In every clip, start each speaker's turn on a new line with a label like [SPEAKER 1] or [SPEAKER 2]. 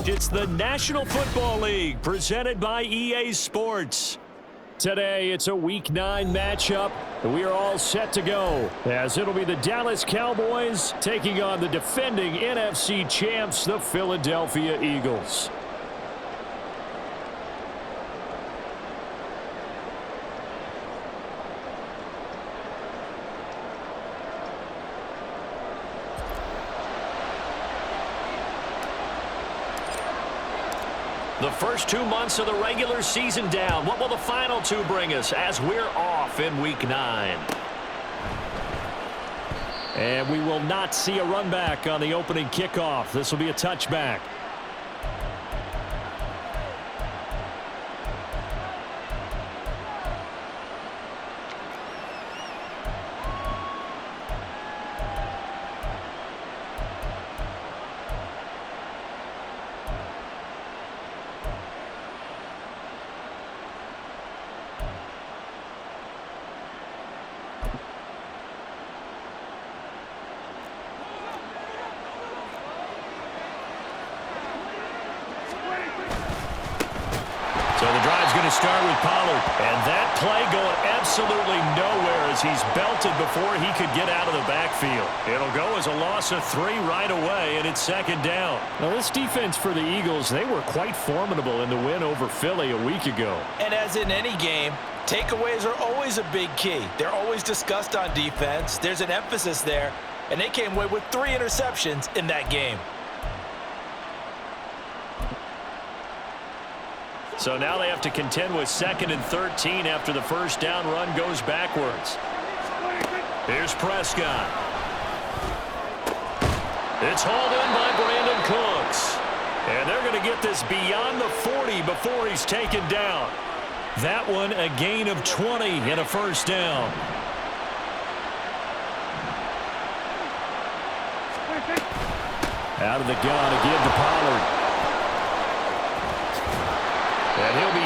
[SPEAKER 1] It's the National Football League presented by EA Sports. Today, it's a Week 9 matchup, and we are all set to go, as it'll be the Dallas Cowboys taking on the defending NFC champs, the Philadelphia Eagles. The first 2 months of the regular season down. What will the final 2 bring us as we're off in Week 9? And we will not see a run back on the opening kickoff. This will be a touchback. So the drive's going to start with Pollard. And that play going absolutely nowhere as he's belted before he could get out of the backfield. It'll go as a loss of 3 right away, and it's second down. Now, this defense for the Eagles, they were quite formidable in the win over Philly a week ago.
[SPEAKER 2] And as in any game, takeaways are always a big key. They're always discussed on defense. There's an emphasis there, and they came away with 3 interceptions in that game.
[SPEAKER 1] So now they have to contend with 2nd and 13 after the first down run goes backwards. Here's Prescott. It's hauled in by Brandon Cooks. And they're going to get this beyond the 40 before he's taken down. That one a gain of 20 and a first down. Out of the gun to give to Pollard.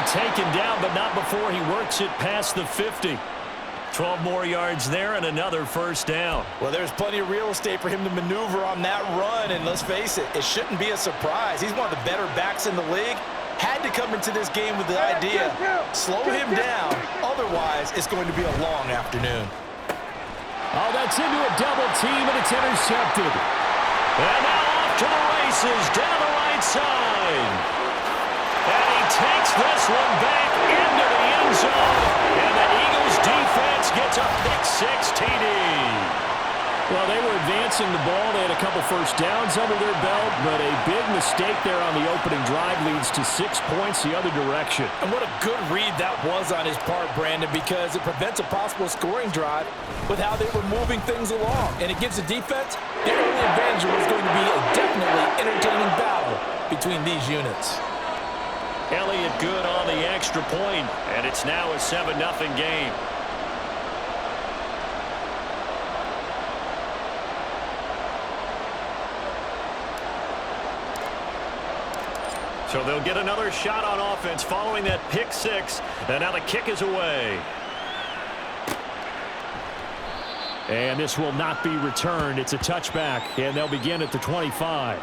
[SPEAKER 1] be taken down, but not before he works it past the 50. 12 more yards there and another first down.
[SPEAKER 2] Well, there's plenty of real estate for him to maneuver on that run, and let's face it, it shouldn't be a surprise. He's one of the better backs in the league. Had to come into this game with the idea, slow him down, otherwise it's going to be a long afternoon.
[SPEAKER 1] Oh, that's into a double team, and it's intercepted. And now off to the races, down the right side. And he takes this one back into the end zone. And the Eagles defense gets a pick-6 TD. Well, they were advancing the ball. They had a couple first downs under their belt, but a big mistake there on the opening drive leads to 6 points the other direction.
[SPEAKER 2] And what a good read that was on his part, Brandon, because it prevents a possible scoring drive with how they were moving things along. And it gives the defense the early advantage. Was going to be a definitely entertaining battle between these units.
[SPEAKER 1] Elliott good on the extra point, and it's now a 7-0 game. So they'll get another shot on offense following that pick-6, and now the kick is away. And this will not be returned. It's a touchback, and they'll begin at the 25.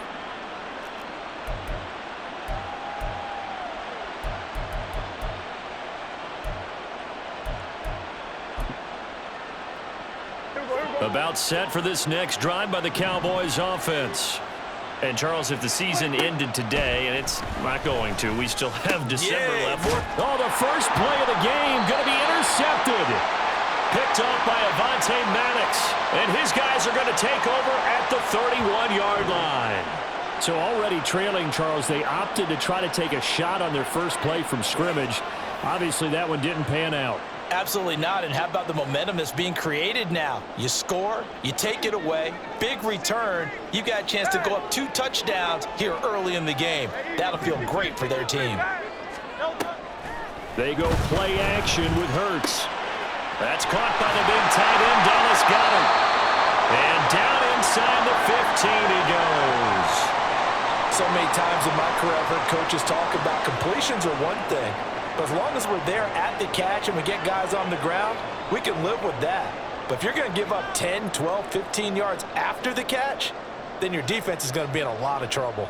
[SPEAKER 1] About set for this next drive by the Cowboys offense. And, Charles, if the season ended today, and it's not going to, we still have December left. Oh, the first play of the game going to be intercepted. Picked off by Avonte Maddox. And his guys are going to take over at the 31-yard line. So already trailing, Charles, they opted to try to take a shot on their first play from scrimmage. Obviously, that one didn't pan out.
[SPEAKER 2] Absolutely not. And how about the momentum that's being created now? You score, you take it away, big return. You got a chance to go up 2 touchdowns here early in the game. That'll feel great for their team.
[SPEAKER 1] They go play action with Hurts. That's caught by the big tight end, Dallas Goedert. And down inside the 15 he goes.
[SPEAKER 2] So many times in my career I've heard coaches talk about completions are one thing. But as long as we're there at the catch and we get guys on the ground, we can live with that. But if you're going to give up 10, 12, 15 yards after the catch, then your defense is going to be in a lot of trouble.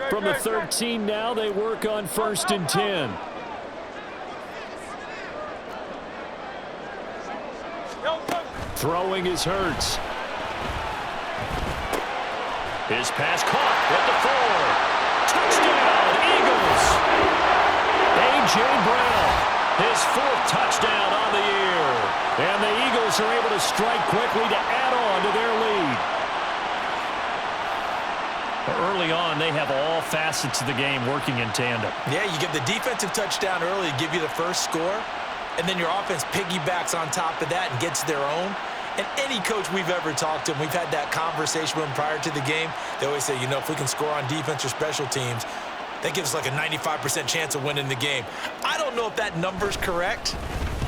[SPEAKER 1] From the 13 now, they work on 1st and 10. Throwing is Hurts. His pass caught at the 4. Touchdown, Eagles. A.J. Brown, his 4th touchdown on the year. And the Eagles are able to strike quickly to add on to their lead. Early on, they have all facets of the game working in tandem.
[SPEAKER 2] Yeah, you get the defensive touchdown early to give you the first score, and then your offense piggybacks on top of that and gets their own. And any coach we've ever talked to, and we've had that conversation with them prior to the game, they always say, you know, if we can score on defense or special teams, that gives us like a 95% chance of winning the game. I don't know if that number's correct,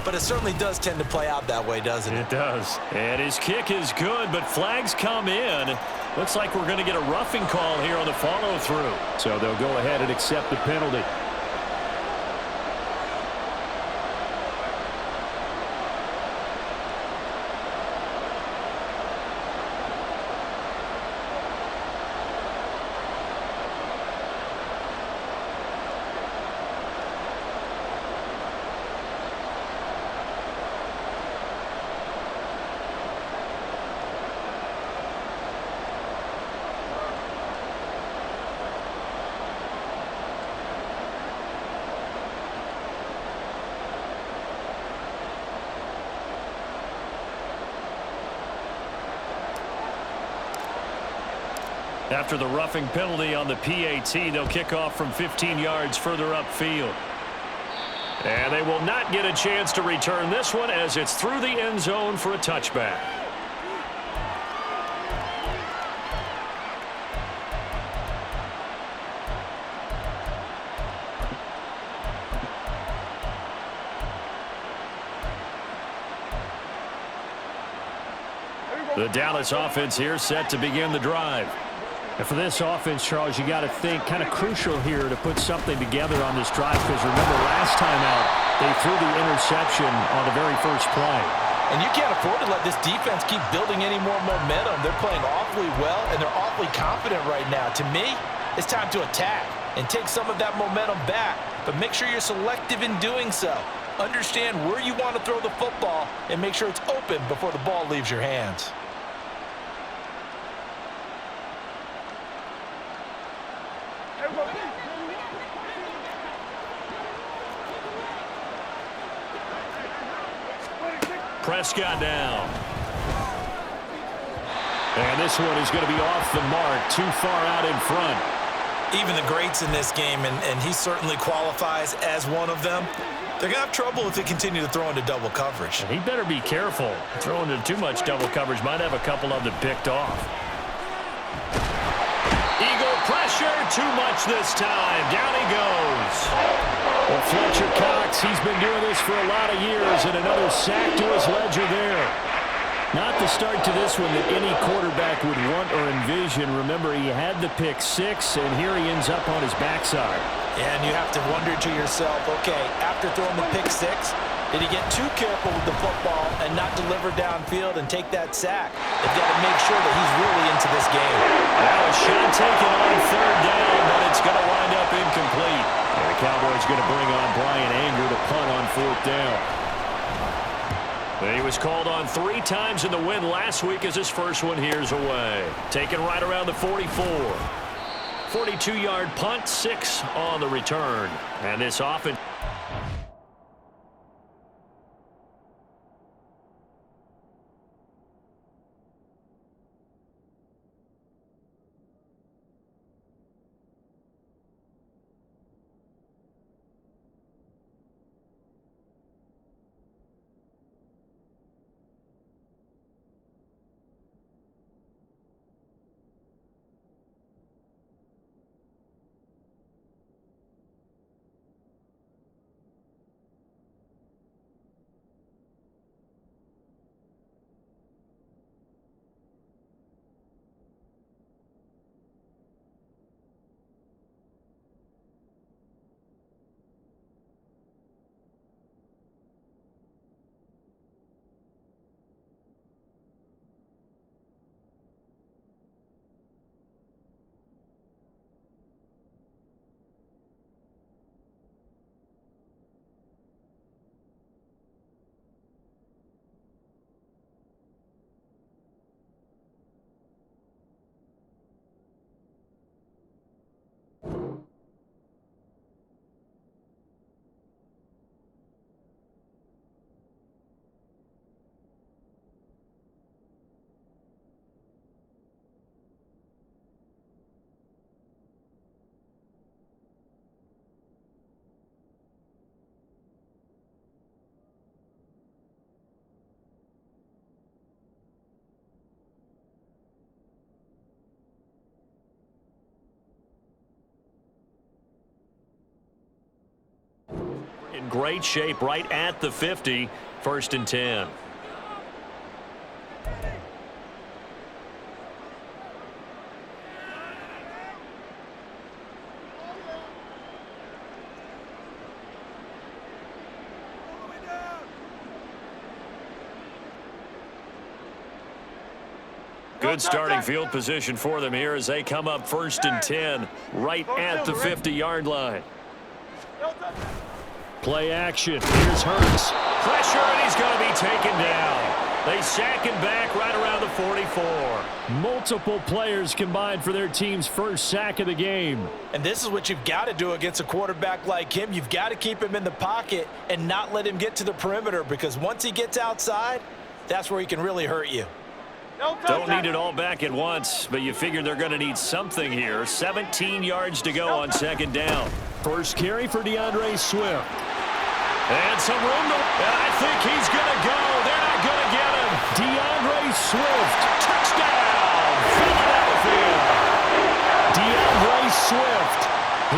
[SPEAKER 2] but it certainly does tend to play out that way, doesn't it?
[SPEAKER 1] It does. And his kick is good, but flags come in. Looks like we're going to get a roughing call here on the follow-through. So they'll go ahead and accept the penalty. After the roughing penalty on the PAT, they'll kick off from 15 yards further upfield. And they will not get a chance to return this one as it's through the end zone for a touchback. The Dallas offense here set to begin the drive. And for this offense, Charles, you got to think kind of crucial here to put something together on this drive, because remember last time out they threw the interception on the very first play.
[SPEAKER 2] And you can't afford to let this defense keep building any more momentum. They're playing awfully well, and they're awfully confident right now. To me, it's time to attack and take some of that momentum back, but make sure you're selective in doing so. Understand where you want to throw the football and make sure it's open before the ball leaves your hands.
[SPEAKER 1] Prescott down. And this one is going to be off the mark, too far out in front.
[SPEAKER 2] Even the greats in this game, and he certainly qualifies as one of them, they're going to have trouble if they continue to throw into double coverage.
[SPEAKER 1] And he better be careful. Throwing into too much double coverage might have a couple of them picked off. Eagle pressure, too much this time. Down he goes. Well, Fletcher Cox, he's been doing this for a lot of years, and another sack to his ledger there. Not the start to this one that any quarterback would want or envision. Remember, he had the pick six, and here he ends up on his backside.
[SPEAKER 2] And you have to wonder to yourself, okay, after throwing the pick six, did he get too careful with the football and not deliver downfield and take that sack? They've got to make sure that he's really into this game.
[SPEAKER 1] Now a shot taken on third down, but it's going to wind up incomplete. And the Cowboys going to bring on Brian Anger to punt on fourth down. He was called on 3 times in the win last week as his first one here's away. Taken right around the 44. 42-yard punt, 6 on the return. And this offense. In great shape right at the 50. 1st and 10. Good starting field position for them here as they come up 1st and 10 right at the 50-yard line. Play action. Here's Hurts. Pressure, and he's going to be taken down. They sack him back right around the 44. Multiple players combined for their team's first sack of the game.
[SPEAKER 2] And this is what you've got to do against a quarterback like him. You've got to keep him in the pocket and not let him get to the perimeter, because once he gets outside, that's where he can really hurt you.
[SPEAKER 1] Don't need it all back at once, but you figure they're going to need something here. 17 yards to go on 2nd down. First carry for DeAndre Swift. And some room to, and I think he's going to go. They're not going to get him. DeAndre Swift, touchdown, Philadelphia. DeAndre Swift,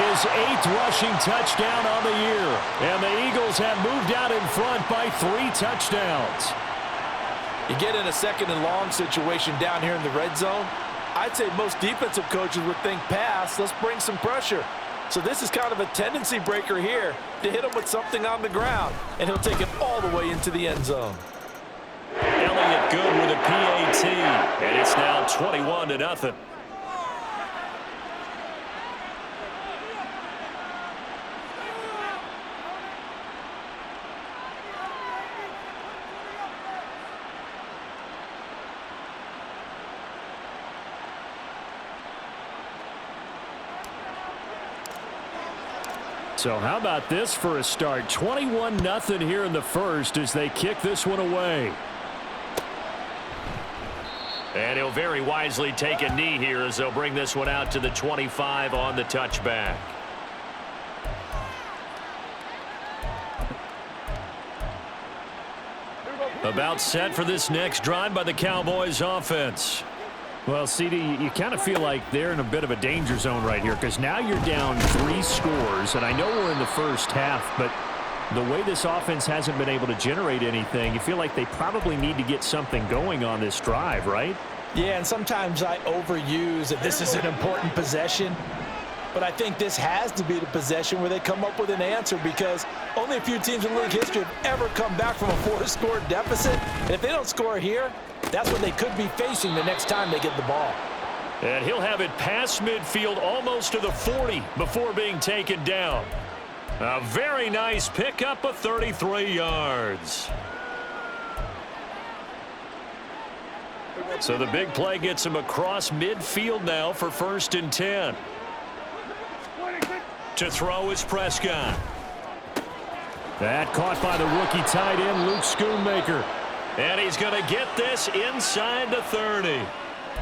[SPEAKER 1] his 8th rushing touchdown on the year. And the Eagles have moved out in front by 3 touchdowns.
[SPEAKER 2] You get in a 2nd and long situation down here in the red zone, I'd say most defensive coaches would think pass, let's bring some pressure. So this is kind of a tendency breaker here to hit him with something on the ground, and he'll take it all the way into the end zone.
[SPEAKER 1] Elliott good with a PAT, and it's now 21-0. So how about this for a start? 21-0 here in the first as they kick this one away. And he'll very wisely take a knee here as they'll bring this one out to the 25 on the touchback. About set for this next drive by the Cowboys offense. Well, CD, you kind of feel like they're in a bit of a danger zone right here because now you're down 3 scores, and I know we're in the first half, but the way this offense hasn't been able to generate anything, you feel like they probably need to get something going on this drive, right?
[SPEAKER 2] Yeah, and sometimes I overuse that this is an important possession, but I think this has to be the possession where they come up with an answer because only a few teams in league history have ever come back from a 4-score deficit, and if they don't score here, that's what they could be facing the next time they get the ball.
[SPEAKER 1] And he'll have it past midfield almost to the 40 before being taken down. A very nice pickup of 33 yards. So the big play gets him across midfield now for 1st and 10. To throw is Prescott. That caught by the rookie tight end, Luke Schoonmaker. And he's going to get this inside the 30.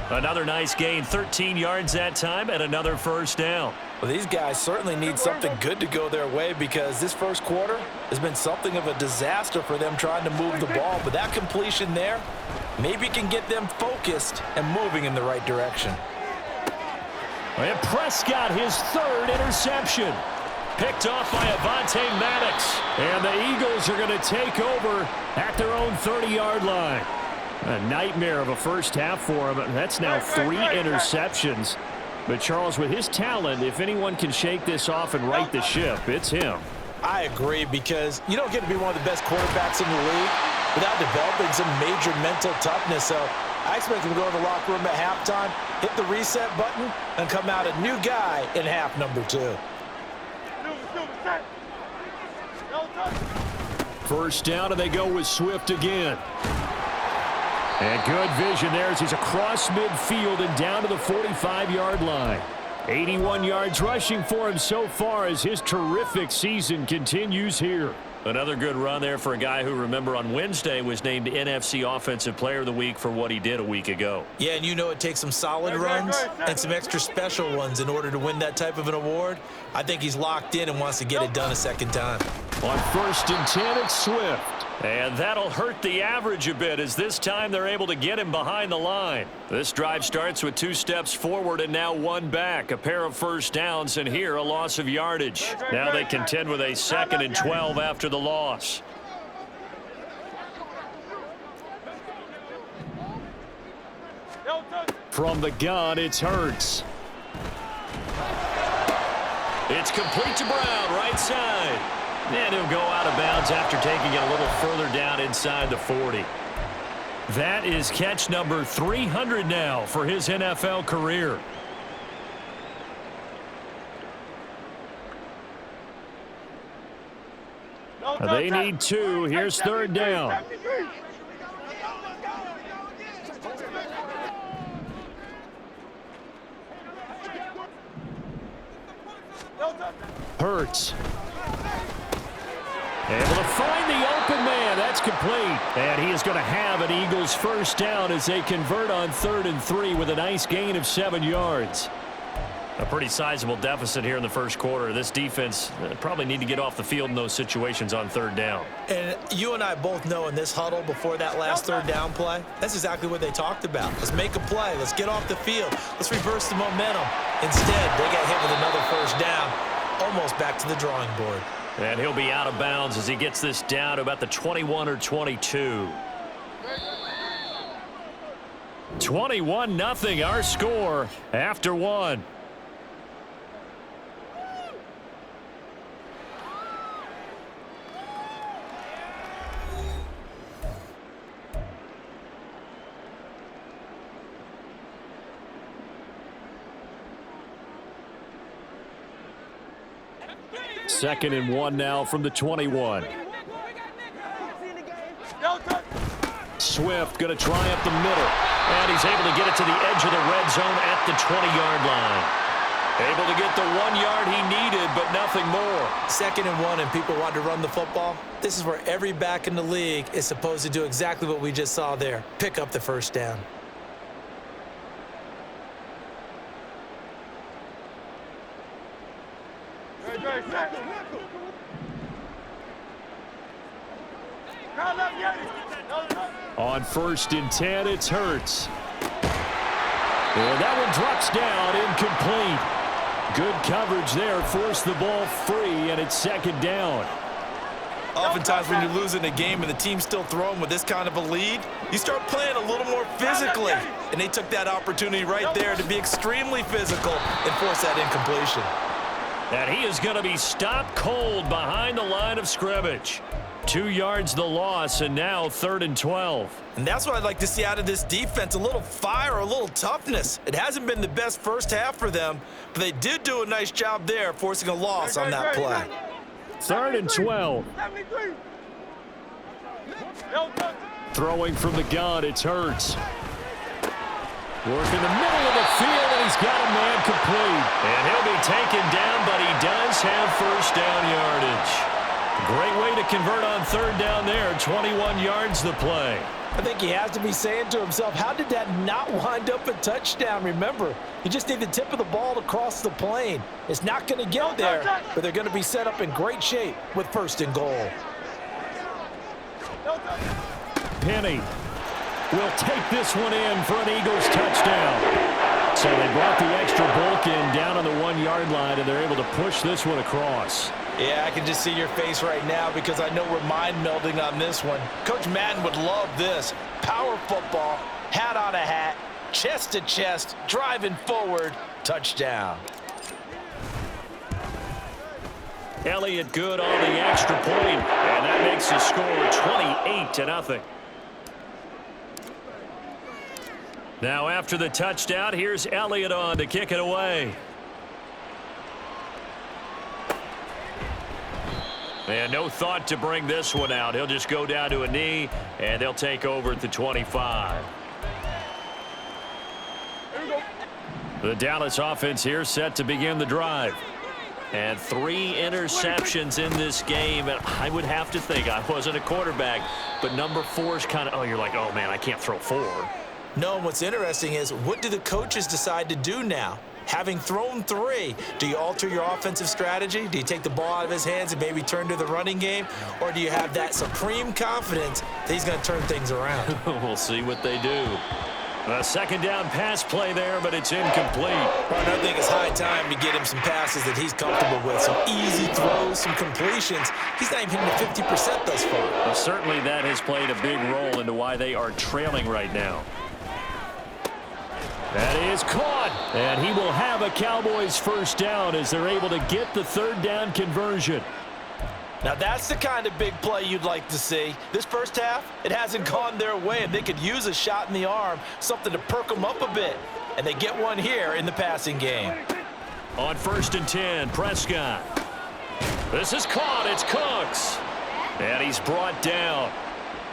[SPEAKER 1] Another nice gain, 13 yards that time, and another first down.
[SPEAKER 2] Well, these guys certainly need something good to go their way because this first quarter has been something of a disaster for them trying to move the ball. But that completion there maybe can get them focused and moving in the right direction.
[SPEAKER 1] And Prescott, his 3rd interception. Picked off by Avonte Maddox. And the Eagles are going to take over at their own 30-yard line. A nightmare of a first half for him. That's now 3 interceptions. But, Charles, with his talent, if anyone can shake this off and right the ship, it's him.
[SPEAKER 2] I agree because you don't get to be one of the best quarterbacks in the league without developing some major mental toughness. So I expect him to go to the locker room at halftime, hit the reset button, and come out a new guy in half number 2.
[SPEAKER 1] First down, and they go with Swift again. And good vision there as he's across midfield and down to the 45-yard line. 81 yards rushing for him so far as his terrific season continues here. Another good run there for a guy who, remember, on Wednesday was named NFC Offensive Player of the Week for what he did a week ago.
[SPEAKER 2] Yeah, and you know it takes some solid runs and some extra special ones in order to win that type of an award. I think he's locked in and wants to get it done a second time.
[SPEAKER 1] On 1st and 10, it's Swift. And that'll hurt the average a bit as this time they're able to get him behind the line. This drive starts with 2 steps forward and now 1 back. A pair of first downs and here a loss of yardage. Now they contend with a 2nd and 12 after the loss. From the gun, it's Hurts. It's complete to Brown, right side. And he'll go out of bounds after taking it a little further down inside the 40. That is catch number 300 now for his NFL career. They need 2. Here's 3rd down. Hurts. Able to find the open man. That's complete. And he is going to have an Eagles first down as they convert on 3rd and 3 with a nice gain of 7 yards. A pretty sizable deficit here in the first quarter. This defense probably need to get off the field in those situations on 3rd down.
[SPEAKER 2] And you and I both know in this huddle before that last 3rd down play, that's exactly what they talked about. Let's make a play. Let's get off the field. Let's reverse the momentum. Instead, they got hit with another first down, almost back to the drawing board.
[SPEAKER 1] And he'll be out of bounds as he gets this down to about the 21 or 22. 21-0 our score after one. Second and 1 now from the 21. Swift going to try up the middle. And he's able to get it to the edge of the red zone at the 20-yard line. Able to get the 1 yard he needed, but nothing more.
[SPEAKER 2] Second and 1 and people want to run the football. This is where every back in the league is supposed to do exactly what we just saw there. Pick up the first down.
[SPEAKER 1] On 1st and 10, it's Hurts. And that one drops down, incomplete. Good coverage there, forced the ball free, and it's 2nd down.
[SPEAKER 2] Oftentimes when you're losing a game and the team's still throwing with this kind of a lead, you start playing a little more physically. And they took that opportunity right there to be extremely physical and force that incompletion.
[SPEAKER 1] And he is going to be stopped cold behind the line of scrimmage. 2 yards the loss, and now 3rd and 12.
[SPEAKER 2] And that's what I'd like to see out of this defense, a little fire, a little toughness. It hasn't been the best first half for them, but they did do a nice job there, forcing a loss on that play.
[SPEAKER 1] 3rd and 12. Throwing from the gun, it's Hurts. Working the middle of the field, and he's got a man complete. And he'll be taken down, but he does have first down yardage. Great way to convert on 3rd down there. 21 yards the play.
[SPEAKER 2] I think he has to be saying to himself, how did that not wind up a touchdown? Remember, you just need the tip of the ball to cross the plane. It's not going to get there, but they're going to be set up in great shape with 1st and goal.
[SPEAKER 1] Penny will take this one in for an Eagles touchdown. So they brought the extra bulk in down on the 1 yard line, and they're able to push this one across.
[SPEAKER 2] Yeah, I can just see your face right now because I know we're mind melding on this one. Coach Madden would love this. Power football, hat on a hat, chest to chest, driving forward, touchdown.
[SPEAKER 1] Elliott good on the extra point, and that makes the score 28-0. Now after the touchdown, here's Elliott on to kick it away. And no thought to bring this one out. He'll just go down to a knee, and they'll take over at the 25. The Dallas offense here set to begin the drive. And 3 interceptions in this game. And I would have to think, I wasn't a quarterback, but number 4 is kind of, oh, you're like, oh, man, I can't throw 4.
[SPEAKER 2] No, what's interesting is, what do the coaches decide to do now? Having thrown 3, do you alter your offensive strategy? Do you take the ball out of his hands and maybe turn to the running game? Or do you have that supreme confidence that he's going to turn things around?
[SPEAKER 1] We'll see what they do. A 2nd down pass play there, but it's incomplete.
[SPEAKER 2] Well, I think it's high time to get him some passes that he's comfortable with. Some easy throws, some completions. He's not even hitting the 50% thus far.
[SPEAKER 1] Well, certainly that has played a big role into why they are trailing right now. That is caught, and he will have a Cowboys first down as they're able to get the 3rd down conversion.
[SPEAKER 2] Now that's the kind of big play you'd like to see. This first half, it hasn't gone their way, and they could use a shot in the arm, something to perk them up a bit. And they get one here in the passing game.
[SPEAKER 1] On 1st and 10, Prescott. This is caught, it's Cooks. And he's brought down.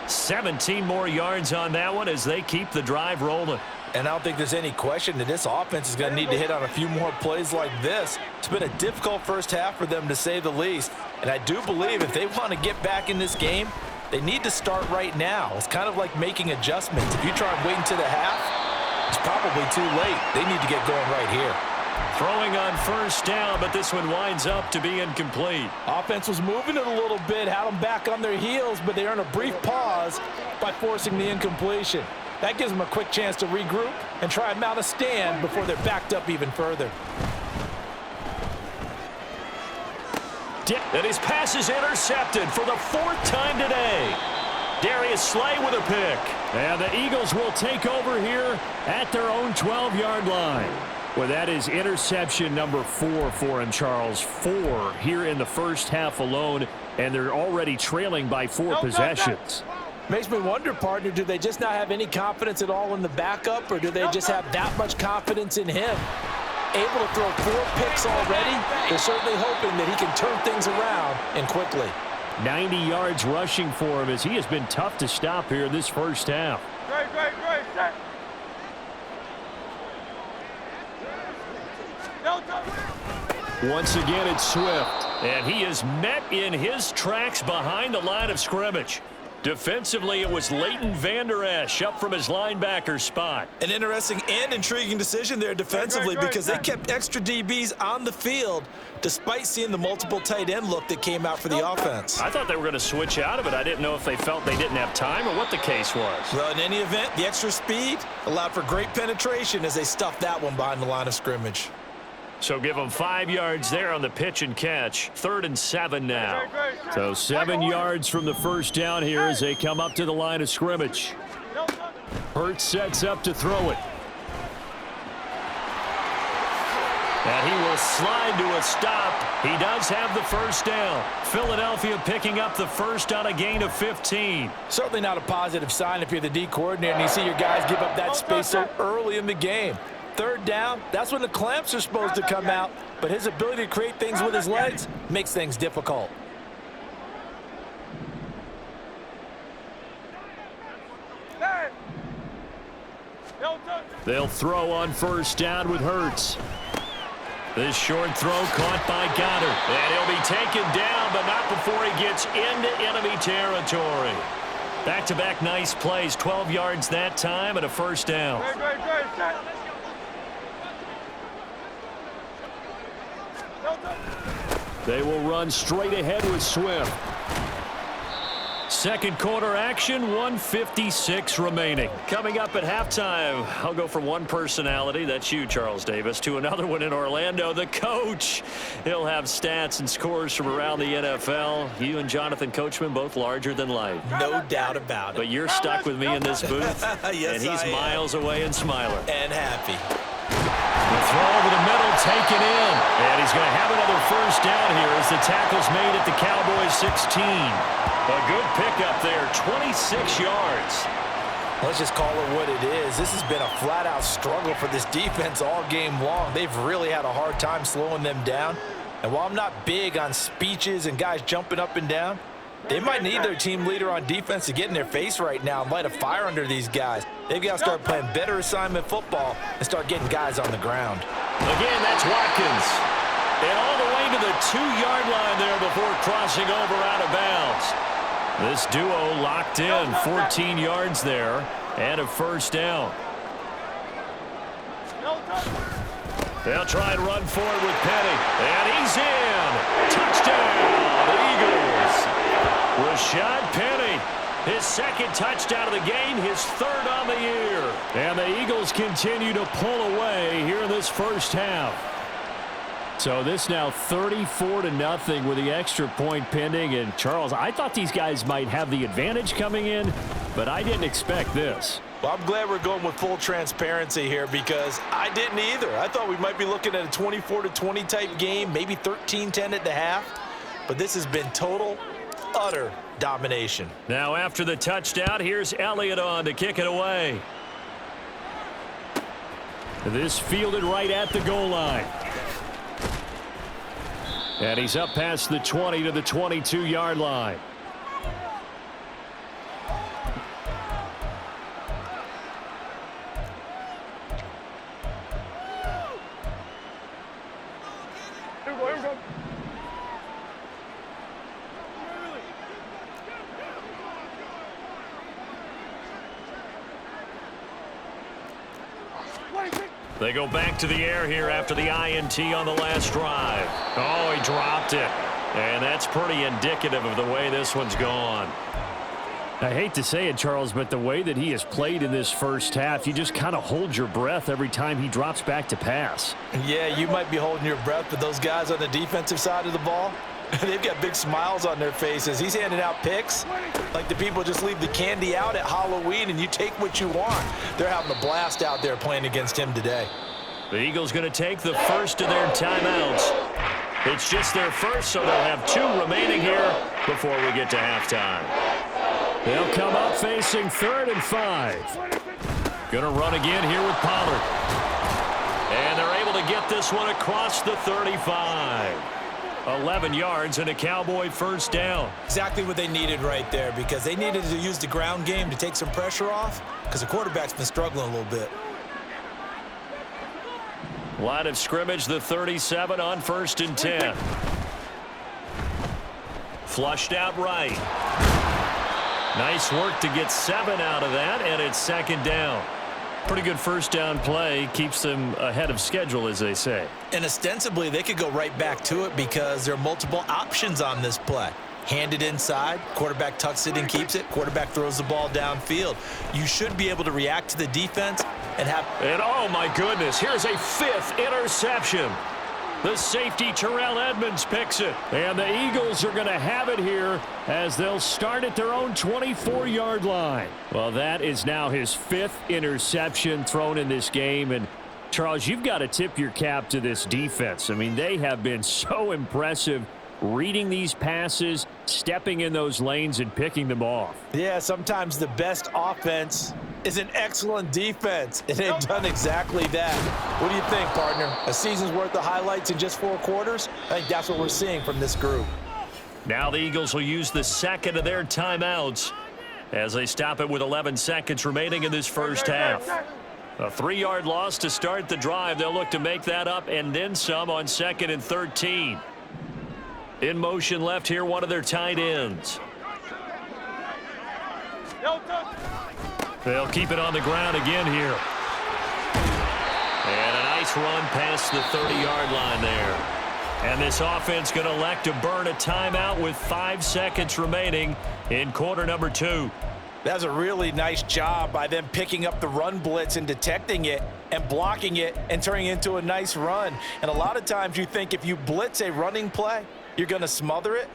[SPEAKER 1] 17 more yards on that one as they keep the drive rolling.
[SPEAKER 2] And I don't think there's any question that this offense is going to need to hit on a few more plays like this. It's been a difficult first half for them, to say the least. And I do believe if they want to get back in this game, they need to start right now. It's kind of like making adjustments. If you try and wait until the half, it's probably too late. They need to get going right here.
[SPEAKER 1] Throwing on 1st down, but this one winds up to be incomplete.
[SPEAKER 2] Offense was moving it a little bit, had them back on their heels, but they earn a brief pause by forcing the incompletion. That gives them a quick chance to regroup and try and mount a stand before they're backed up even further.
[SPEAKER 1] And his pass is intercepted for the 4th time today. Darius Slay with a pick. And the Eagles will take over here at their own 12-yard line. Well, that is interception number 4 for him, Charles. 4 here in the first half alone, and they're already trailing by 4 possessions.
[SPEAKER 2] Makes me wonder, partner, do they just not have any confidence at all in the backup, or do they just have that much confidence in him? Able to throw 4 picks already, they're certainly hoping that he can turn things around and quickly.
[SPEAKER 1] 90 yards rushing for him as he has been tough to stop here this first half.
[SPEAKER 3] Great.
[SPEAKER 1] Once again, it's Swift, and he is met in his tracks behind the line of scrimmage. Defensively, it was Leighton Vander Esch up from his linebacker spot.
[SPEAKER 2] An interesting and intriguing decision there defensively because they kept extra DBs on the field despite seeing the multiple tight end look that came out for the offense.
[SPEAKER 1] I thought they were going to switch out of it. I didn't know if they felt they didn't have time or what the case was.
[SPEAKER 2] Well, in any event, the extra speed allowed for great penetration as they stuffed that one behind the line of scrimmage.
[SPEAKER 1] So give them 5 yards there on the pitch and catch. 3rd and 7 now. So 7 yards from the first down here as they come up to the line of scrimmage. Hurts sets up to throw it. And he will slide to a stop. He does have the first down. Philadelphia picking up the first on a gain of 15.
[SPEAKER 2] Certainly not a positive sign if you're the D coordinator and you see your guys give up that space so early in the game. 3rd down, that's when the clamps are supposed to come out, but his ability to create things with his legs makes things difficult.
[SPEAKER 1] They'll throw on first down with Hurts. This short throw caught by Goddard. And he'll be taken down, but not before he gets into enemy territory. Back-to-back nice plays, 12 yards that time and a first down. They will run straight ahead with Swift. Second quarter action, 1:56 remaining. Coming up at halftime, I'll go from one personality, that's you, Charles Davis, to another one in Orlando, the coach. He'll have stats and scores from around the NFL. You and Jonathan Coachman both larger than life.
[SPEAKER 2] No doubt about it.
[SPEAKER 1] But you're stuck with me in this booth.
[SPEAKER 2] Yes,
[SPEAKER 1] and he's miles away and smiling.
[SPEAKER 2] And happy.
[SPEAKER 1] The throw over the middle taken in. And he's going to have another first down here as the tackle's made at the Cowboys 16. A good pickup there, 26 yards.
[SPEAKER 2] Let's just call it what it is. This has been a flat-out struggle for this defense all game long. They've really had a hard time slowing them down. And while I'm not big on speeches and guys jumping up and down, they might need their team leader on defense to get in their face right now and light a fire under these guys. They've got to start playing better assignment football and start getting guys on the ground.
[SPEAKER 1] Again, that's Watkins. And all the way to the 2-yard line there before crossing over out of bounds. This duo locked in, 14 yards there, and a first down. They'll try and run forward with Penny. And he's in. Touchdown, Eagles. Rashad Penny, his second touchdown of the game, his 3rd on the year. And the Eagles continue to pull away here in this first half. So this now 34-0 with the extra point pending. And Charles, I thought these guys might have the advantage coming in, but I didn't expect this.
[SPEAKER 2] Well, I'm glad we're going with full transparency here because I didn't either. I thought we might be looking at a 24-20 type game, maybe 13-10 at the half. But this has been total, utter domination.
[SPEAKER 1] Now after the touchdown, here's Elliott on to kick it away. This fielded right at the goal line. And he's up past the 20 to the 22-yard line. They go back to the air here after the INT on the last drive. Oh, he dropped it. And that's pretty indicative of the way this one's gone. I hate to say it, Charles, but the way that he has played in this first half, you just kind of hold your breath every time he drops back to pass.
[SPEAKER 2] Yeah, you might be holding your breath, but those guys on the defensive side of the ball, They've got big smiles on their faces. He's handing out picks like the people just leave the candy out at Halloween and you take what you want. They're having a blast out there playing against him today.
[SPEAKER 1] The Eagles going to take the first of their timeouts. It's just their first, so they'll have 2 remaining here before we get to halftime. They'll come up facing 3rd and 5. Going to run again here with Pollard. And they're able to get this one across the 35. 11 yards and a Cowboy first down.
[SPEAKER 2] Exactly what they needed right there, because they needed to use the ground game to take some pressure off, because the quarterback's been struggling a little bit.
[SPEAKER 1] Line of scrimmage, the 37 on 1st and 10. Flushed out right. Nice work to get 7 out of that, and it's 2nd down. Pretty good first down play. Keeps them ahead of schedule, as they say.
[SPEAKER 2] And ostensibly, they could go right back to it because there are multiple options on this play. Hand it inside, quarterback tucks it and keeps it, quarterback throws the ball downfield. You should be able to react to the defense and have...
[SPEAKER 1] And oh my goodness, here's a 5th interception. The safety Terrell Edmonds picks it. And the Eagles are going to have it here as they'll start at their own 24-yard line. Well, that is now his 5th interception thrown in this game. And Charles, you've got to tip your cap to this defense. I mean, they have been so impressive reading these passes, stepping in those lanes, and picking them off.
[SPEAKER 2] Yeah, sometimes the best offense is an excellent defense, and they've done exactly that. What do you think, partner? A season's worth of highlights in just 4 quarters? I think that's what we're seeing from this group.
[SPEAKER 1] Now the Eagles will use the 2nd of their timeouts as they stop it with 11 seconds remaining in this first half. A 3-yard loss to start the drive. They'll look to make that up and then some on 2nd and 13. In motion left here, one of their tight ends. They'll keep it on the ground again here. And a nice run past the 30-yard line there. And this offense going to elect to burn a timeout with 5 seconds remaining in quarter number 2.
[SPEAKER 2] That's a really nice job by them picking up the run blitz and detecting it and blocking it and turning it into a nice run. And a lot of times you think if you blitz a running play, you're going to smother it.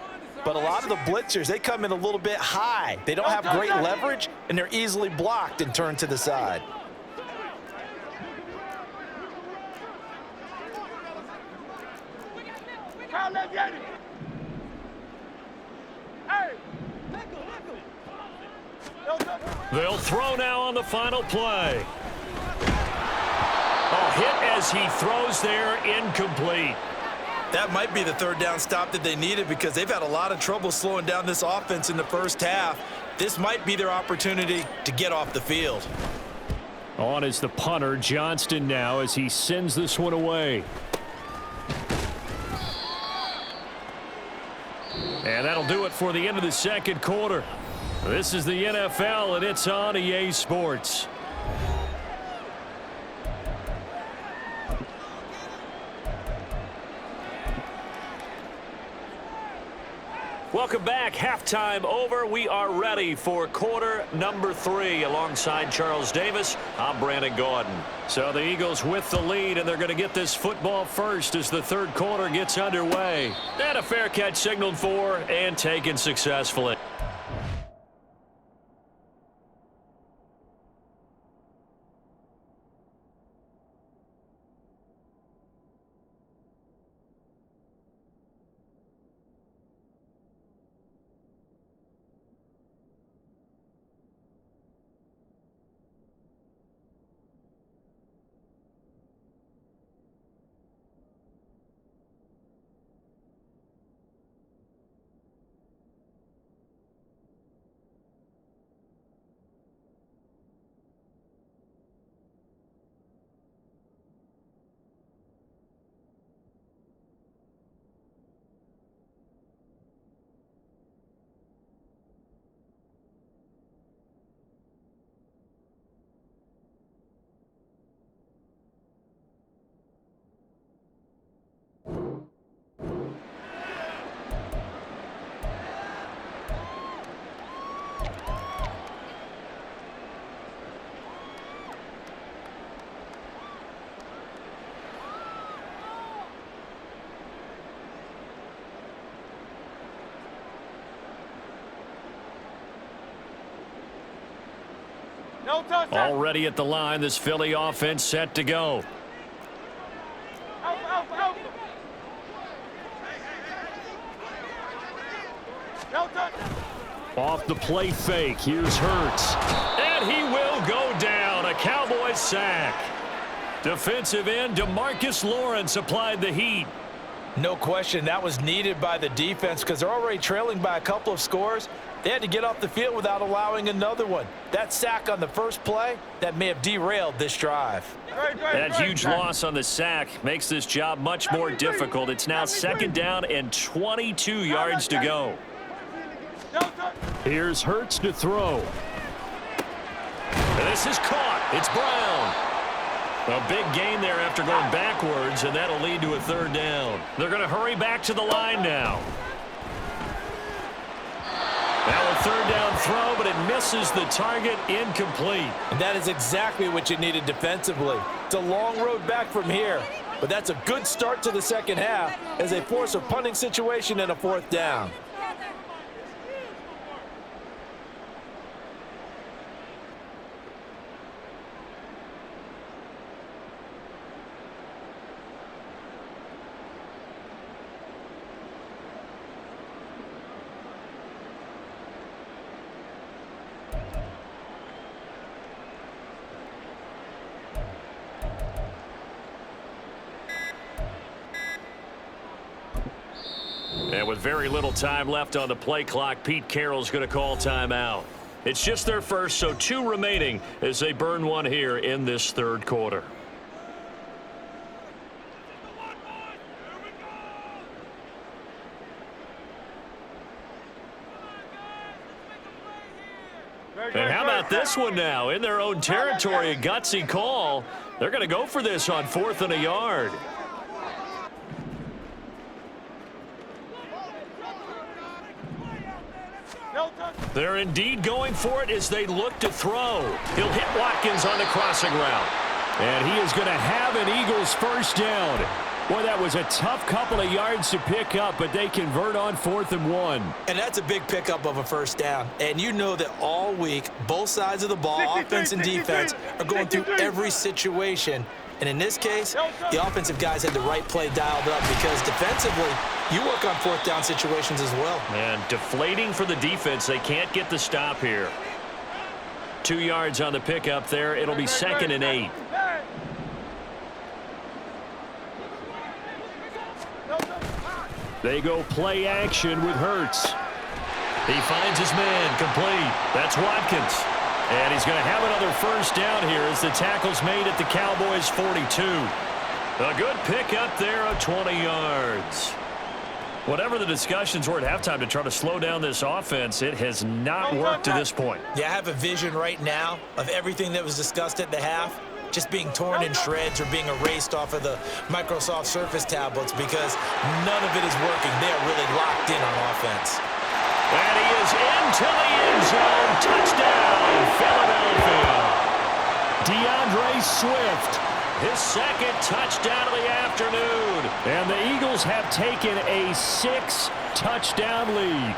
[SPEAKER 2] But a lot of the blitzers, they come in a little bit high. They don't have great leverage, and they're easily blocked and turned to the side.
[SPEAKER 1] They'll throw now on the final play. A hit as he throws there, incomplete.
[SPEAKER 2] That might be the 3rd down stop that they needed because they've had a lot of trouble slowing down this offense in the first half. This might be their opportunity to get off the field.
[SPEAKER 1] On is the punter, Johnston, now as he sends this one away. And that'll do it for the end of the 2nd quarter. This is the NFL, and it's on EA Sports. Welcome back. Halftime over. We are ready for quarter number 3. Alongside Charles Davis, I'm Brandon Gaudin. So the Eagles with the lead, and they're going to get this football first as the 3rd quarter gets underway. And a fair catch signaled for and taken successfully. Already at the line, this Philly offense set to go. Off the play fake, here's Hurts. And he will go down, a Cowboys sack. Defensive end DeMarcus Lawrence applied the heat.
[SPEAKER 2] No question, that was needed by the defense because they're already trailing by a couple of scores. They had to get off the field without allowing another one. That sack on the first play, that may have derailed this drive.
[SPEAKER 1] That huge loss on the sack makes this job much more difficult. It's now 2nd down and 22 yards to go. Here's Hurts to throw. And this is caught. It's Brown. A big gain there after going backwards, and that'll lead to a 3rd down. They're going to hurry back to the line now. Now a 3rd down throw, but it misses the target, incomplete.
[SPEAKER 2] And that is exactly what you needed defensively. It's a long road back from here, but that's a good start to the second half as they force a punting situation and a 4th down.
[SPEAKER 1] And with very little time left on the play clock, Pete Carroll's going to call timeout. It's just their first, so 2 remaining as they burn one here in this 3rd quarter. And how about this one now? In their own territory, a gutsy call. They're going to go for this on 4th and a yard. They're indeed going for it as they look to throw. He'll hit Watkins on the crossing route. And he is going to have an Eagles 1st down. Boy, that was a tough couple of yards to pick up, but they convert on 4th and 1.
[SPEAKER 2] And that's a big pickup of a 1st down. And you know that all week, both sides of the ball, offense and defense, are going through every situation. And in this case, the offensive guys had the right play dialed up because defensively, you work on 4th down situations as well.
[SPEAKER 1] And deflating for the defense. They can't get the stop here. 2 yards on the pickup there. It'll be 2nd and 8. They go play action with Hurts. He finds his man complete. That's Watkins. And he's going to have another 1st down here as the tackle's made at the Cowboys 42. A good pickup there of 20 yards. Whatever the discussions were at halftime to try to slow down this offense, it has not worked to this point.
[SPEAKER 2] Yeah, I have a vision right now of everything that was discussed at the half just being torn in shreds or being erased off of the Microsoft Surface tablets because none of it is working. They are really locked in on offense.
[SPEAKER 1] And he is into the end zone. Touchdown, Philadelphia. DeAndre Swift, his 2nd touchdown of the afternoon. And the Eagles have taken a 6-touchdown lead.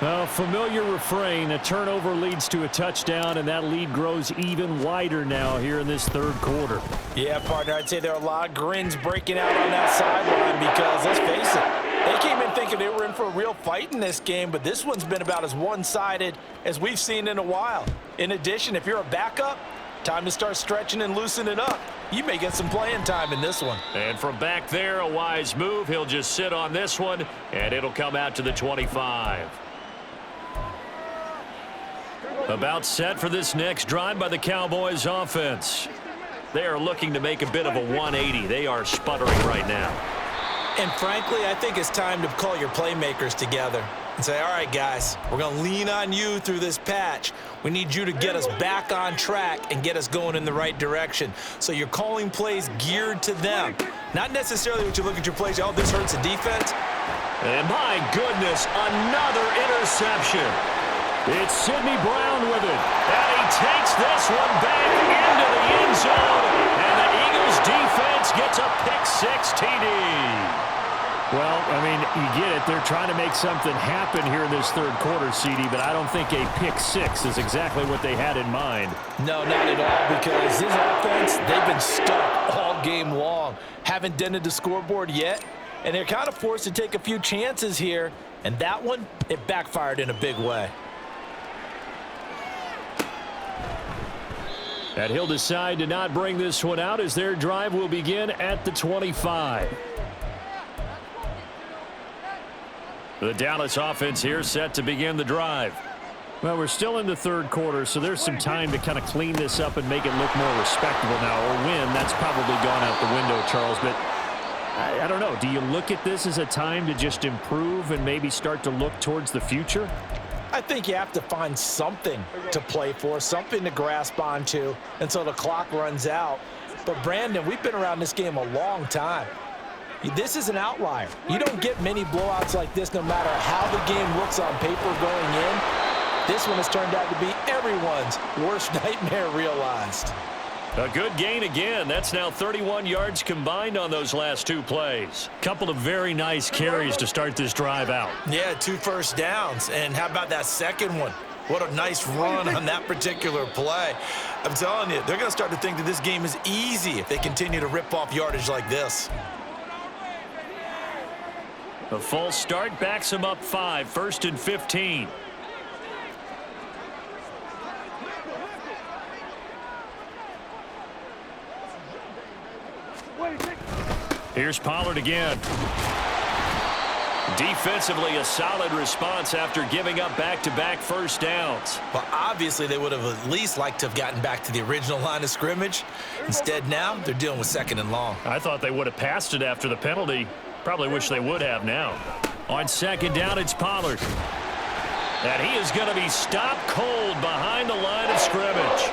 [SPEAKER 1] A familiar refrain, a turnover leads to a touchdown, and that lead grows even wider now here in this 3rd quarter.
[SPEAKER 2] Yeah, partner, I'd say there are a lot of grins breaking out on that sideline because, let's face it, they came in thinking they were in for a real fight in this game, but this one's been about as one-sided as we've seen in a while. In addition, if you're a backup, time to start stretching and loosening up. You may get some playing time in this one.
[SPEAKER 1] And from back there, a wise move. He'll just sit on this one, and it'll come out to the 25. About set for this next drive by the Cowboys offense. They are looking to make a bit of a 180. They are sputtering right now.
[SPEAKER 2] And frankly, I think it's time to call your playmakers together and say, all right, guys, we're going to lean on you through this patch. We need you to get us back on track and get us going in the right direction. So you're calling plays geared to them. Not necessarily what you look at your plays, oh, this hurts the defense.
[SPEAKER 1] And my goodness, another interception. It's Sidney Brown with it. And he takes this one back into the end zone. And the Eagles defense gets a pick-6 TD. Well, I mean, you get it. They're trying to make something happen here in this third quarter, CD, but I don't think a pick six is exactly what they had in mind.
[SPEAKER 2] No, not at all, because this offense, they've been stuck all game long. Haven't dented the scoreboard yet, and they're kind of forced to take a few chances here, and that one, it backfired in a big way.
[SPEAKER 1] And he'll decide to not bring this one out as their drive will begin at the 25. The Dallas offense here set to begin the drive. Well, we're still in the third quarter, so there's some time to kind of clean this up and make it look more respectable now. Or win, that's probably gone out the window, Charles. But I don't know. Do you look at this as a time to just improve and maybe start to look towards the future?
[SPEAKER 2] I think you have to find something to play for, something to grasp onto until the clock runs out. But, Brandon, we've been around this game a long time. This is an outlier. You don't get many blowouts like this no matter how the game looks on paper going in. This one has turned out to be everyone's worst nightmare realized.
[SPEAKER 1] A good gain again. That's now 31 yards combined on those last two plays. Couple of very nice carries to start this drive out.
[SPEAKER 2] Yeah, 2 first downs. And how about that second one? What a nice run on that particular play. I'm telling you, they're going to start to think that this game is easy if they continue to rip off yardage like this.
[SPEAKER 1] A false start backs him up 5, 1st and 15. Here's Pollard again. Defensively, a solid response after giving up back-to-back first downs.
[SPEAKER 2] Well, obviously, they would have at least liked to have gotten back to the original line of scrimmage. Instead, now they're dealing with 2nd and long.
[SPEAKER 1] I thought they would have passed it after the penalty. Probably wish they would have now. On 2nd down, it's Pollard. And he is going to be stopped cold behind the line of scrimmage.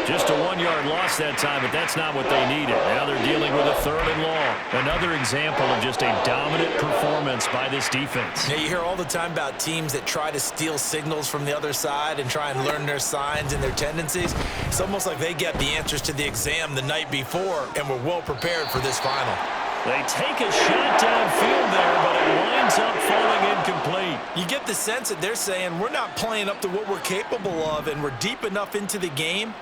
[SPEAKER 1] Just a 1-yard loss that time, but that's not what they needed. Now they're dealing with a 3rd and long. Another example of just a dominant performance by this defense.
[SPEAKER 2] Yeah, you hear all the time about teams that try to steal signals from the other side and try and learn their signs and their tendencies. It's almost like they get the answers to the exam the night before and were well prepared for this final.
[SPEAKER 1] They take a shot downfield there, but it winds up falling incomplete.
[SPEAKER 2] You get the sense that they're saying we're not playing up to what we're capable of, and we're deep enough into the game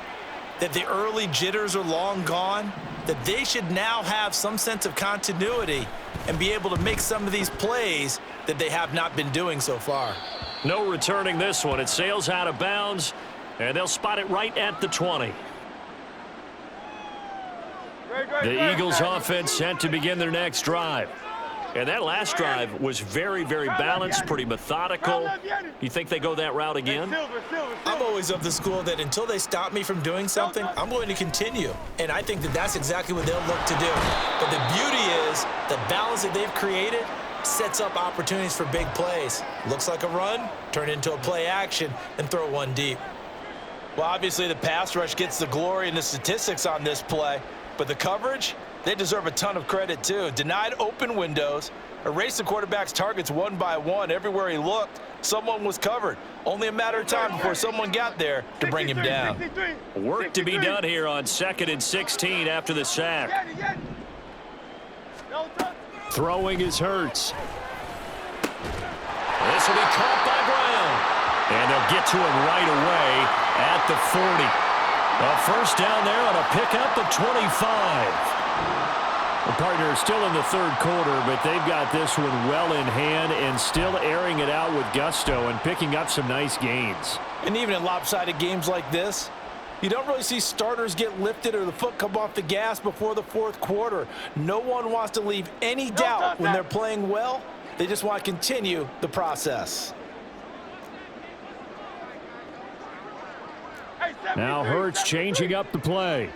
[SPEAKER 2] that the early jitters are long gone, that they should now have some sense of continuity and be able to make some of these plays that they have not been doing so far.
[SPEAKER 1] No returning this one. It sails out of bounds, and they'll spot it right at the 20. The Eagles offense set to begin their next drive. And that last drive was very, very balanced, pretty methodical. You think they go that route again?
[SPEAKER 2] I'm always of the school that until they stop me from doing something, I'm going to continue. And I think that that's exactly what they'll look to do. But the beauty is the balance that they've created sets up opportunities for big plays. Looks like a run, turn into a play action, and throw one deep. Well, obviously the pass rush gets the glory and the statistics on this play. But the coverage, they deserve a ton of credit, too. Denied open windows, erased the quarterback's targets one by one. Everywhere he looked, someone was covered. Only a matter of time before someone got there to bring him down.
[SPEAKER 1] Work to be done here on 2nd and 16 after the sack. Throwing is Hurts. This will be caught by Brown. And they'll get to him right away at the 40. A first down there on a pickup of 25. The partner is still in the third quarter, but they've got this one well in hand and still airing it out with gusto and picking up some nice gains.
[SPEAKER 2] And even in lopsided games like this, you don't really see starters get lifted or the foot come off the gas before the fourth quarter. No one wants to leave any doubt when they're playing well. They just want to continue the process.
[SPEAKER 1] Now Hurts changing up the play.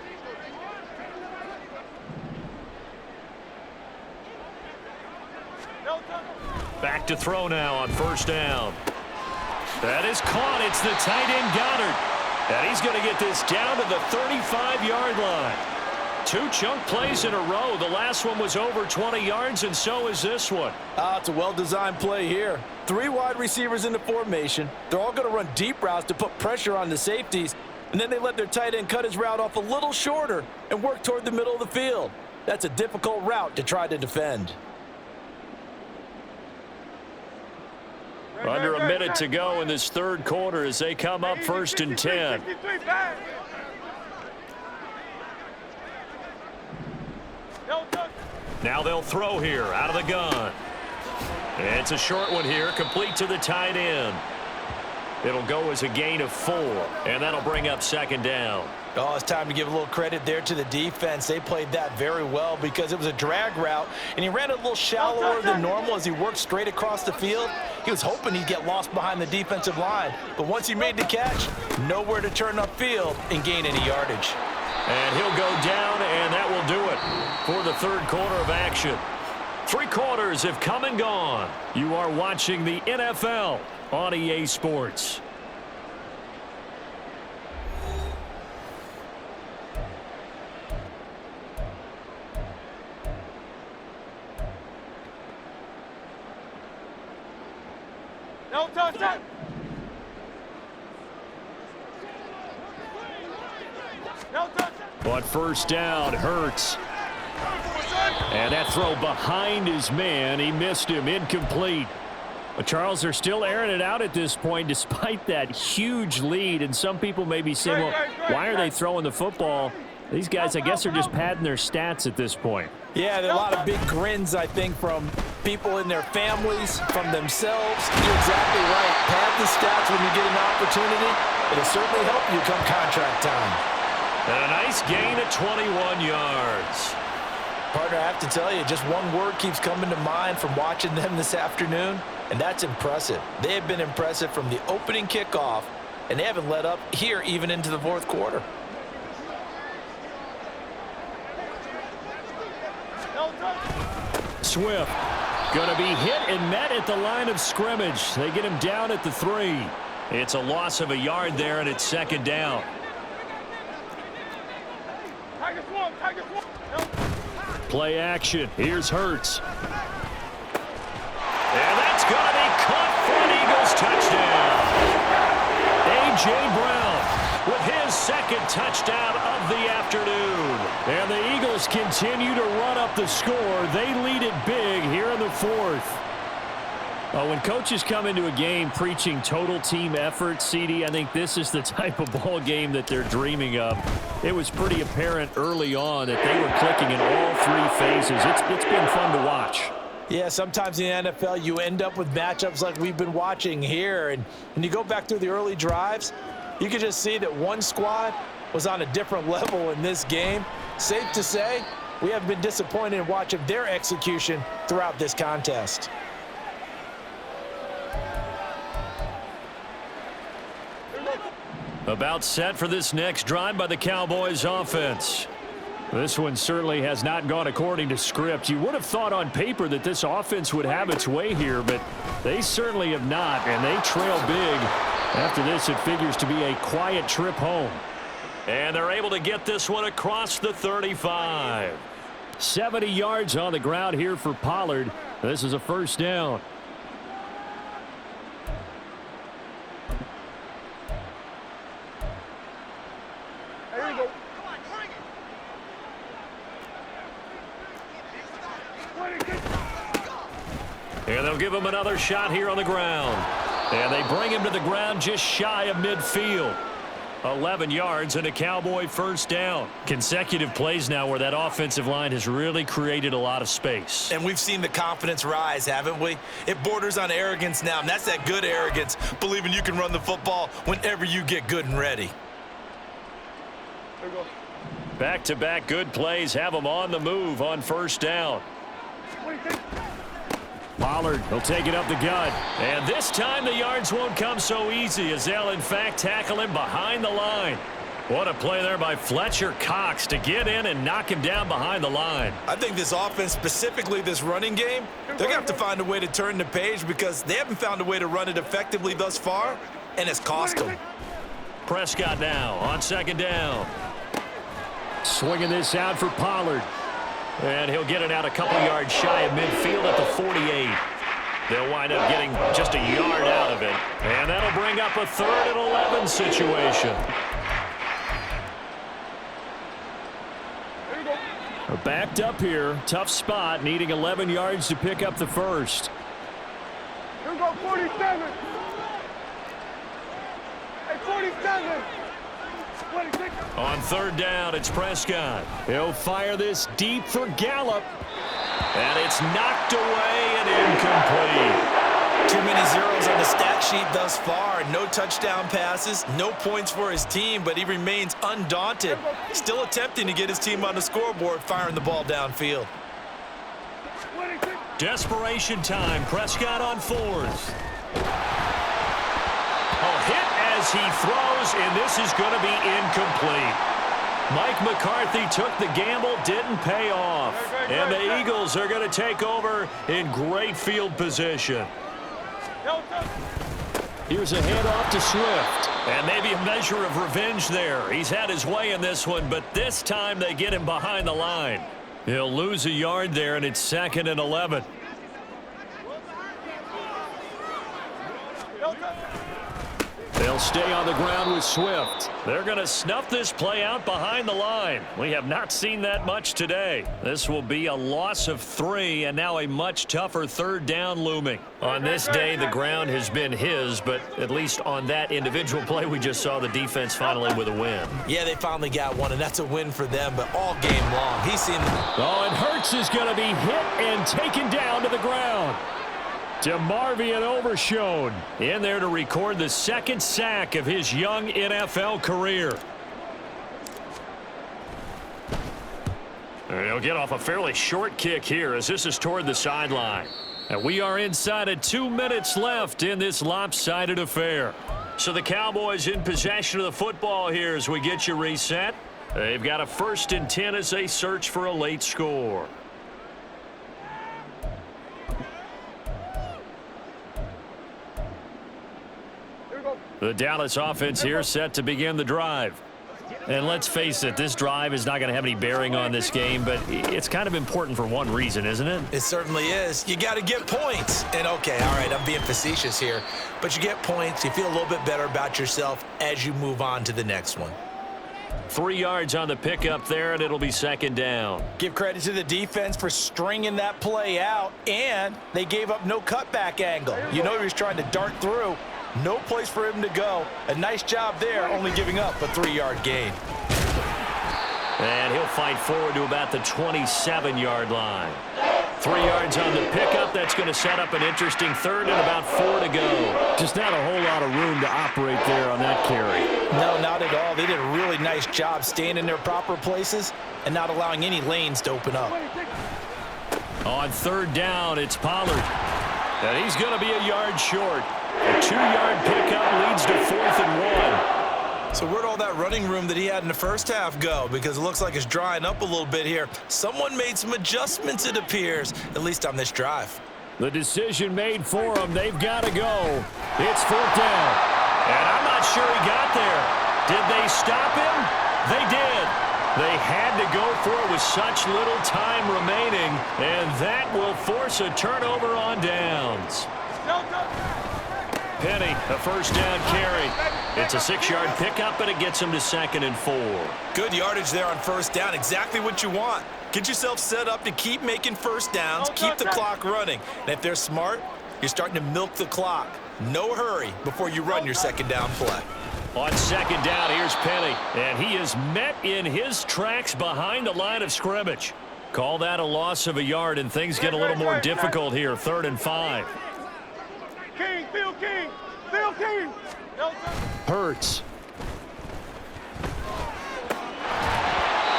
[SPEAKER 1] Back to throw now on first down. That is caught. It's the tight end Goddard. And he's going to get this down to the 35-yard line. 2 chunk plays in a row. The last one was over 20 yards, and so is this one.
[SPEAKER 2] It's a well-designed play here. 3 wide receivers in the formation. They're all going to run deep routes to put pressure on the safeties. And then they let their tight end cut his route off a little shorter and work toward the middle of the field. That's a difficult route to try to defend.
[SPEAKER 1] Under a minute to go in this third quarter as they come up 1st and 10. Now they'll throw here out of the gun. It's a short one here, complete to the tight end. It'll go as a gain of 4, and that'll bring up 2nd down.
[SPEAKER 2] Oh, it's time to give a little credit there to the defense. They played that very well because it was a drag route, and he ran a little shallower than normal as he worked straight across the field. He was hoping he'd get lost behind the defensive line, but once he made the catch, nowhere to turn upfield and gain any yardage.
[SPEAKER 1] And he'll go down, and that will do it for the third quarter of action. 3 quarters have come and gone. You are watching the NFL on EA Sports.
[SPEAKER 3] No touchdown. No touchdown.
[SPEAKER 1] But first down hurts. And that throw behind his man. He missed him. Incomplete. But Charles, they're still airing it out at this point despite that huge lead. And some people may be saying, well, why are they throwing the football? These guys, I guess, are just padding their stats at this point.
[SPEAKER 2] Yeah, there are a lot of big grins, I think, from people in their families, from themselves. You're exactly right. Pad the stats when you get an opportunity. It'll certainly help you come contract time.
[SPEAKER 1] And a nice gain of 21 yards.
[SPEAKER 2] Partner, I have to tell you, just one word keeps coming to mind from watching them this afternoon, and that's impressive. They have been impressive from the opening kickoff, and they haven't let up here even into the fourth quarter.
[SPEAKER 1] Swift going to be hit and met at the line of scrimmage. They get him down at the 3. It's a loss of a yard there, and it's 2nd down. Play action. Here's Hurts. And that's going to be caught for an Eagles touchdown. A.J. Brown with his 2nd touchdown of the afternoon. And the Eagles continue to run up the score. They lead it big here in the 4th. When coaches come into a game preaching total team effort, CD, I think this is the type of ball game that they're dreaming of. It was pretty apparent early on that they were clicking in all 3 phases. It's been fun to watch.
[SPEAKER 2] Yeah, sometimes in the NFL you end up with matchups like we've been watching here. And when you go back through the early drives, you can just see that one squad was on a different level in this game. Safe to say, we have been disappointed in watching their execution throughout this contest.
[SPEAKER 1] About set for this next drive by the Cowboys offense. This one certainly has not gone according to script. You would have thought on paper that this offense would have its way here, but they certainly have not, and they trail big. After this, it figures to be a quiet trip home. And they're able to get this one across the 35. 70 yards on the ground here for Pollard. This is a 1st down.
[SPEAKER 3] There you go.
[SPEAKER 1] And they'll give him another shot here on the ground. And they bring him to the ground just shy of midfield. 11 yards and a Cowboy 1st down. Consecutive plays now where that offensive line has really created a lot of space.
[SPEAKER 2] And we've seen the confidence rise, haven't we? It borders on arrogance now, and that's that good arrogance, believing you can run the football whenever you get good and ready.
[SPEAKER 3] There you go.
[SPEAKER 1] Back-to-back good plays have them on the move on 1st down. Pollard, he'll take it up the gut. And this time the yards won't come so easy as they'll, in fact, tackle him behind the line. What a play there by Fletcher Cox to get in and knock him down behind the line.
[SPEAKER 2] I think this offense, specifically this running game, they're going to have to find a way to turn the page because they haven't found a way to run it effectively thus far, and it's cost them.
[SPEAKER 1] Prescott now on 2nd down. Swinging this out for Pollard. And he'll get it out a couple yards shy of midfield at the 48. They'll wind up getting just a yard out of it. And that'll bring up a 3rd and 11 situation. Backed up here. Tough spot. Needing 11 yards to pick up the 1st.
[SPEAKER 3] go, 47. Hey, 47. 26.
[SPEAKER 1] On third down, it's Prescott. He'll fire this deep for Gallup. And it's knocked away and incomplete.
[SPEAKER 2] Too many zeros on the stat sheet thus far. No touchdown passes, no points for his team, but he remains undaunted. Still attempting to get his team on the scoreboard, firing the ball downfield.
[SPEAKER 1] Desperation time. Prescott on fourth. A hit as he throws, and this is going to be incomplete. Mike McCarthy took the gamble, didn't pay off. And the Eagles are going to take over in great field position. Here's a handoff to Swift. And maybe a measure of revenge there. He's had his way in this one, but this time they get him behind the line. He'll lose a yard there, and it's 2nd and 11. They'll stay on the ground with Swift. They're going to snuff this play out behind the line. We have not seen that much today. This will be a loss of 3, and now a much tougher third down looming. On this day, the ground has been his, but at least on that individual play, we just saw the defense finally with a win.
[SPEAKER 2] Yeah, they finally got one, and that's a win for them, but all game long, he's seen them.
[SPEAKER 1] Oh, and Hurts is going to be hit and taken down to the ground. DeMarvion Overshown in there to record the second sack of his young NFL career. And he'll get off a fairly short kick here as this is toward the sideline. And we are inside of 2 minutes left in this lopsided affair. So the Cowboys in possession of the football here as we get you reset. They've got a 1st and 10 as they search for a late score. The Dallas offense here set to begin the drive. And let's face it, this drive is not going to have any bearing on this game, but it's kind of important for one reason, isn't it?
[SPEAKER 2] It certainly is. You got to get points. And okay, all right, I'm being facetious here, but you get points, you feel a little bit better about yourself as you move on to the next one.
[SPEAKER 1] 3 yards on the pickup there, and it'll be 2nd down.
[SPEAKER 2] Give credit to the defense for stringing that play out, and they gave up no cutback angle. You know he was trying to dart through. No place for him to go. A nice job there, only giving up a 3-yard gain.
[SPEAKER 1] And he'll fight forward to about the 27-yard line. 3 yards on the pickup. That's going to set up an interesting 3rd and about 4 to go. Just not a whole lot of room to operate there on that carry.
[SPEAKER 2] No, not at all. They did a really nice job staying in their proper places and not allowing any lanes to open up.
[SPEAKER 1] On 3rd down, it's Pollard. And he's going to be a yard short. A 2-yard pickup leads to 4th and 1.
[SPEAKER 2] So where'd all that running room that he had in the first half go? Because it looks like it's drying up a little bit here. Someone made some adjustments, it appears, at least on this drive.
[SPEAKER 1] The decision made for them. They've got to go. It's 4th down. And I'm not sure he got there. Did they stop him? They did. They had to go for it with such little time remaining, and that will force a turnover on downs. Penny, a 1st down carry. It's a 6-yard pickup, and it gets him to 2nd and 4.
[SPEAKER 2] Good yardage there on 1st down. Exactly what you want. Get yourself set up to keep making 1st downs, keep the clock running. And if they're smart, you're starting to milk the clock. No hurry before you run your 2nd down play.
[SPEAKER 1] On 2nd down, here's Penny, and he is met in his tracks behind the line of scrimmage. Call that a loss of a yard, and things get a little more difficult here. 3rd and 5.
[SPEAKER 3] King, Phil King, Phil King.
[SPEAKER 1] Hurts.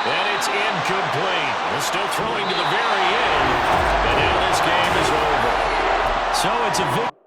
[SPEAKER 1] And it's incomplete. They're still throwing to the very end, but now this game is over. So it's a victory.